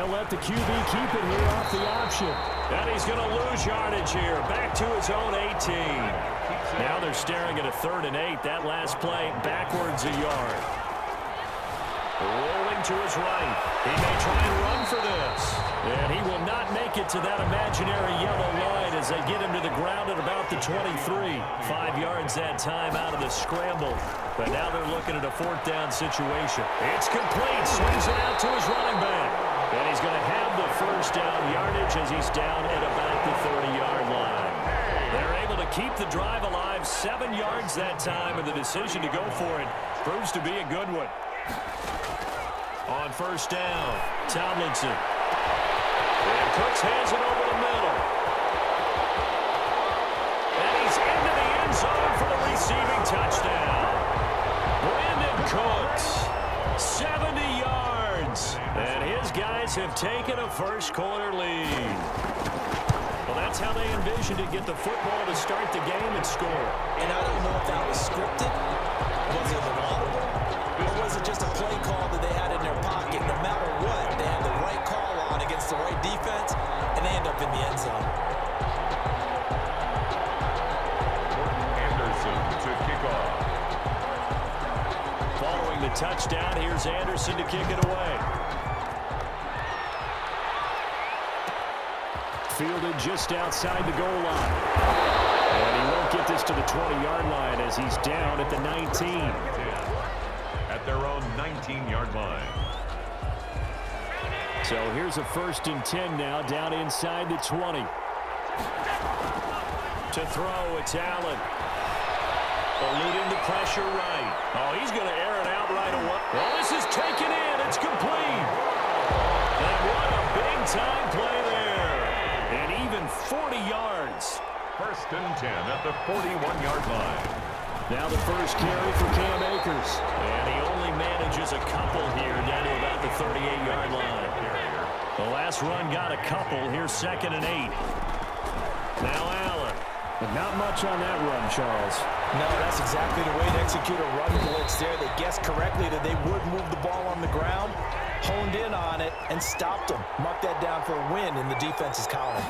They'll let the QB keep it here off the option. And he's going to lose yardage here. Back to his own 18. Now they're staring at a 3rd and 8. That last play backwards a yard. Rolling to his right. He may try and run for this. And he will not make it to that imaginary yellow line as they get him to the ground at about the 23. 5 yards that time out of the scramble. But now they're looking at a 4th down situation. It's complete. Swings it out to his running back. And he's going to have the 1st down yardage as he's down at about the 30-yard line. They're able to keep the drive alive. 7 yards that time, and the decision to go for it proves to be a good one. On 1st down, Tomlinson. And Cooks hands it over the middle. And he's into the end zone for the receiving touchdown. Brandon Cooks, 70 yards. And his guys have taken a first-quarter lead. Well, that's how they envisioned it, get the football to start the game and score. And I don't know if that was scripted. Was it an audible? Or was it just a play call that they had in their pocket? No matter what, they had the right call on against the right defense, and they end up in the end zone. Anderson to kick off. Following the touchdown, here's Anderson to kick it away. Fielded just outside the goal line. And he won't get this to the 20-yard line as he's down at the 19. At their own 19-yard line. So here's a 1st and 10 now, down inside the 20. To throw, it's Allen. Eluding the pressure right. Oh, he's going to air it out right away. Well, this is taken in. It's complete. And what a big-time play there. And even 40 yards. 1st and 10 at the 41-yard line. Now the first carry for Cam Akers. And he only manages a couple here down to about the 38-yard line. The last run got a couple. Here's 2nd and 8. Now Allen. But not much on that run, Charles. No, that's exactly the way to execute a run blitz there. They guessed correctly that they would move the ball on the ground, honed in on it, and stopped them. Mark that down for a win in the defense's column.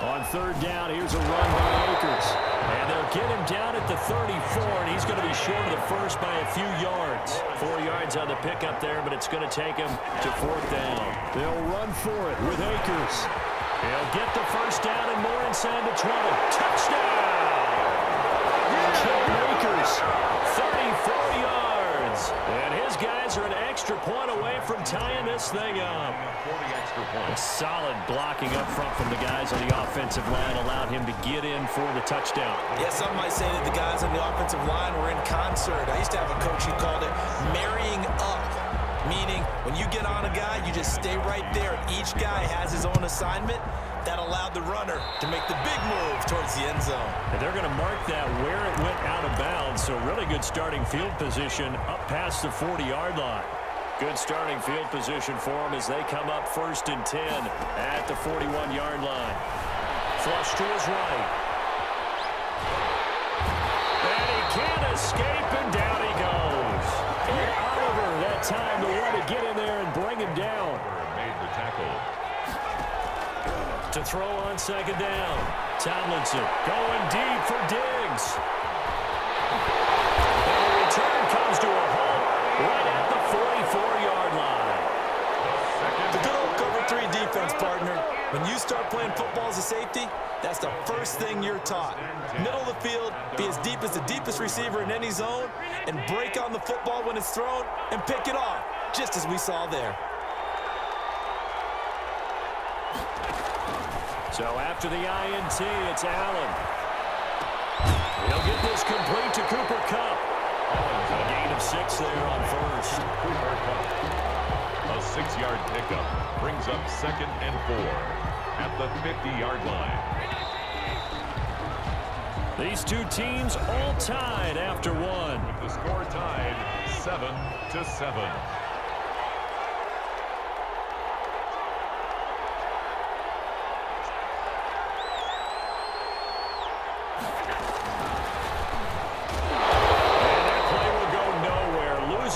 On 3rd down, here's a run by Akers. And they'll get him down at the 34, and he's going to be short of the first by a few yards. 4 yards on the pickup there, but it's going to take him to 4th down. They'll run for it with Akers. He'll get the 1st down and more inside the 20. Touchdown! Cam Akers, 34 yards. And his guys are an extra point away from tying this thing up. 40 extra points. Solid blocking up front from the guys on the offensive line allowed him to get in for the touchdown. Yeah, some might say that the guys on the offensive line were in concert. I used to have a coach who called it marrying up, meaning when you get on a guy, you just stay right there. Each guy has his own assignment. That allowed the runner to make the big move towards the end zone. And they're going to mark that where it went out of bounds, so really good starting field position up past the 40-yard line. Good starting field position for them as they come up 1st and 10 at the 41-yard line. Flush to his right. And he can't escape, and down he goes. And Oliver that time to want to get in there and bring him down. Made the tackle. To throw on 2nd down. Tomlinson going deep for Diggs. And the return comes to a halt right at the 44-yard line. The good old cover 3 defense, partner. When you start playing football as a safety, that's the first thing you're taught. Middle of the field, be as deep as the deepest receiver in any zone, and break on the football when it's thrown and pick it off, just as we saw there. So after the INT, it's Allen. He'll get this complete to Cooper Kupp. A gain of 6 there on 1st. Cooper Kupp. A 6-yard pickup brings up 2nd and 4 at the 50-yard line. These two teams all tied after one. The score tied 7-7.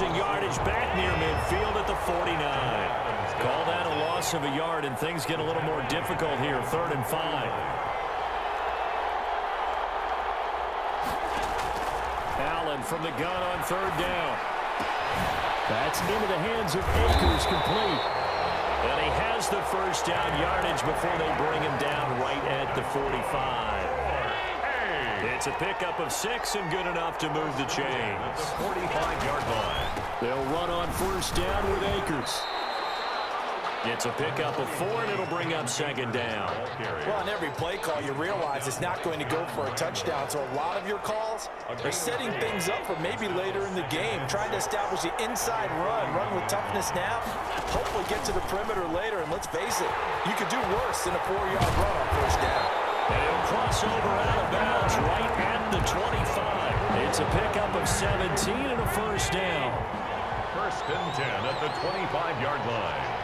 Yardage back near midfield at the 49. Called out loss of a yard, and things get a little more difficult here. 3rd and 5. Allen from the gun on 3rd down. That's into the hands of Akers, complete. And he has the first down yardage before they bring him down right at the 45. It's a pickup of 6 and good enough to move the chains. At the 45-yard line. They'll run on 1st down with Akers. It's a pickup of 4, and it'll bring up 2nd down. Well, on every play call, you realize it's not going to go for a touchdown, so a lot of your calls are setting things up for maybe later in the game, trying to establish the inside run with toughness now, hopefully get to the perimeter later, and let's face it, you could do worse than a 4-yard run on 1st down. And he'll cross over out of bounds right at the 25. It's a pickup of 17 and a 1st down. 1st and 10 at the 25-yard line.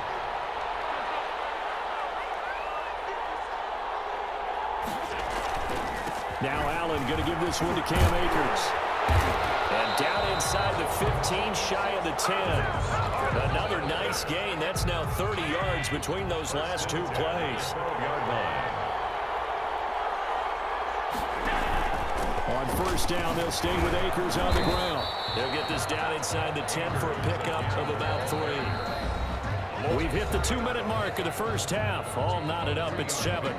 Now Allen going to give this one to Cam Akers. And down inside the 15, shy of the 10. Another nice gain. That's now 30 yards between those last 2 plays. 12-yard line. On 1st down, they'll stay with Akers on the ground. They'll get this down inside the 10 for a pickup of about 3. We've hit the 2-minute mark of the 1st half. All knotted up at 7.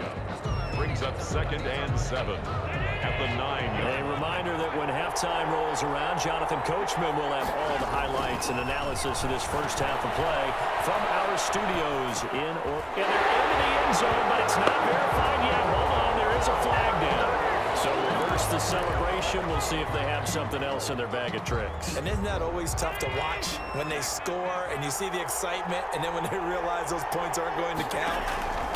Brings up 2nd and 7 at the 9-yard. A reminder that when halftime rolls around, Jonathan Coachman will have all the highlights and analysis of this 1st half of play from our studios in Orlando. And they're into the end zone, but it's not verified yet. Hold on, there is a flag down. So reverse the celebration. We'll see if they have something else in their bag of tricks. And isn't that always tough to watch when they score and you see the excitement, and then when they realize those points aren't going to count?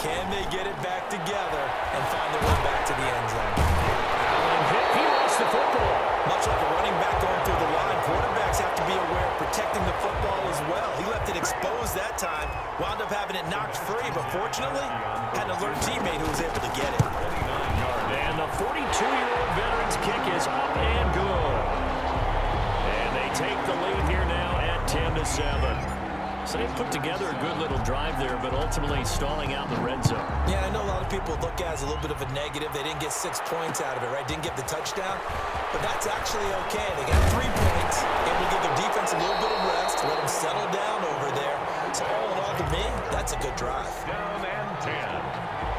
Can they get it back together and find their way back to the end zone? Allen hit. He lost the football. Much like a running back going through the line, quarterbacks have to be aware of protecting the football as well. He left it exposed that time, wound up having it knocked free, but fortunately, had an alert teammate who was able to get it. And the 42-year-old veteran's kick is up and good. And they take the lead here now at 10-7. So they put together a good little drive there, but ultimately stalling out in the red zone. Yeah, I know a lot of people look at it as a little bit of a negative. They didn't get 6 points out of it, right? Didn't get the touchdown. But that's actually okay. They got 3 points, and we give their defense a little bit of rest, let them settle down over there. So all in all, to me, that's a good drive. Down and 10.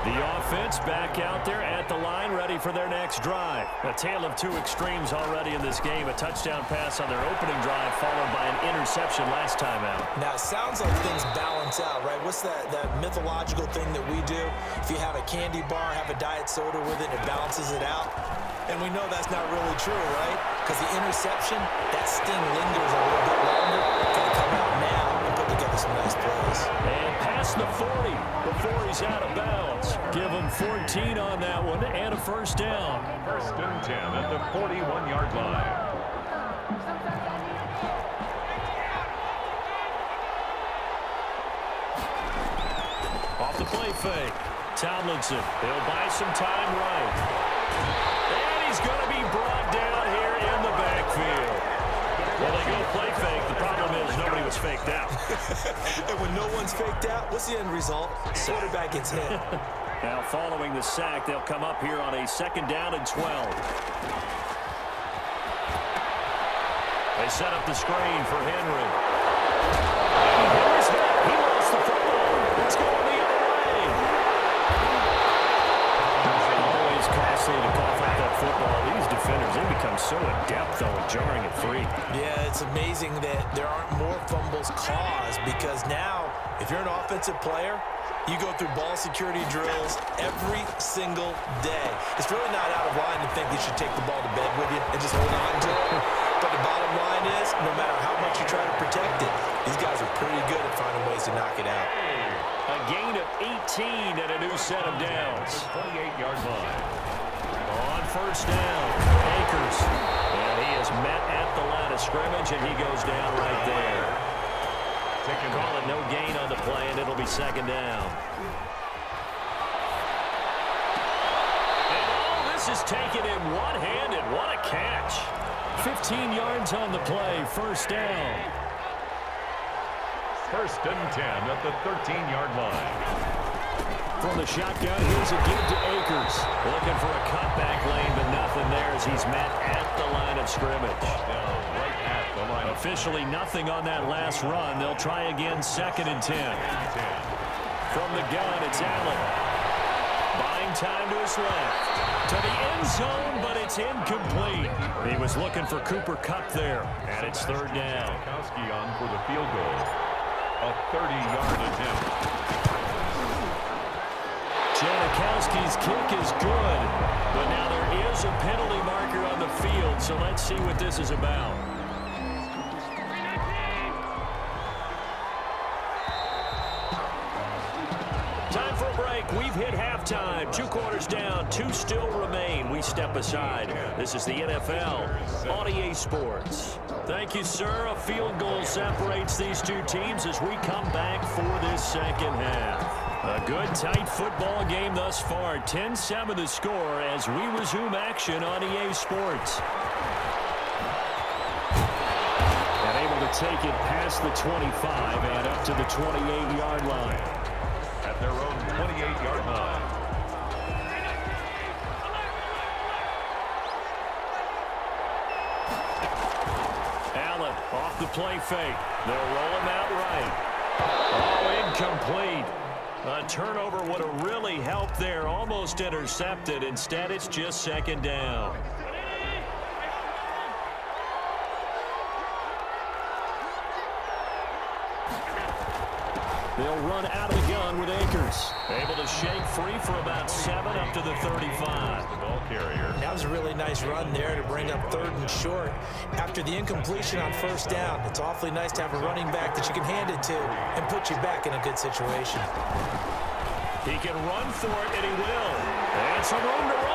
The offense back out there at the line, ready for their next drive. A tale of 2 extremes already in this game. A touchdown pass on their opening drive, followed by an interception last time out. Now, it sounds like things balance out, right? What's that mythological thing that we do? If you have a candy bar, have a diet soda with it, it balances it out. And we know that's not really true, right? Because the interception, that sting lingers a little bit longer. Got to come out now and put together some nice plays. And past the 40 before he's out of bounds. Give him 14 on that one and a 1st down. 1st and 10 at the 41-yard line. Off the play fake. Tomlinson, he'll buy some time right. And he's going to be brought down here in the backfield. Well, they go play fake. The problem is nobody was faked out. And when no one's faked out, what's the end result? Quarterback gets hit. Now following the sack, they'll come up here on a 2nd down and 12. They set up the screen for Henry. And Henry's hit. He lost the football. It's going the other way. Always costly to cough up that football. These defenders, they become so adept, though, at jarring it free. Yeah, it's amazing that there aren't more fumbles caused, because now, if you're an offensive player, you go through ball security drills every single day. It's really not out of line to think you should take the ball to bed with you and just hold on to it. But the bottom line is, no matter how much you try to protect it, these guys are pretty good at finding ways to knock it out. A gain of 18 and a new set of downs. 28-yard line. On 1st down, Akers. And he is met at the line of scrimmage, and he goes down right there. Call it no gain on the play, and it'll be 2nd down. And all this is taken in one-handed. What a catch. 15 yards on the play, 1st down. First and 10 at the 13-yard line. From the shotgun, here's a give to Akers. Looking for a cutback lane, but nothing there as he's met at the line of scrimmage. Down right at the line. Officially nothing on that last run. They'll try again, 2nd and 10. From the gun, it's Allen. Buying time to his left. To the end zone, but it's incomplete. He was looking for Cooper Kupp there, and it's 3rd down. Kowski on for the field goal. A 30-yard attempt. Janikowski's kick is good, but now there is a penalty marker on the field, so let's see what this is about. Time for a break. We've hit halftime. 2 quarters down, 2 still remain. We step aside. This is the NFL on EA Sports. Thank you, sir. A field goal separates these two teams as we come back for this second half. A good, tight football game thus far. 10-7 the score as we resume action on EA Sports. And able to take it past the 25 and up to the 28-yard line. At their own 28-yard line. Allen off the play fake. They'll roll him out right. Oh, incomplete. A turnover would have really helped there. Almost intercepted. Instead, it's just 2nd down. They'll run out of the gun with Akers. Able to shake free for about 7 up to the 35. The ball carrier. That was a really nice run there to bring up 3rd and short. After the incompletion on 1st down, it's awfully nice to have a running back that you can hand it to and put you back in a good situation. He can run for it, and he will. And some room to run.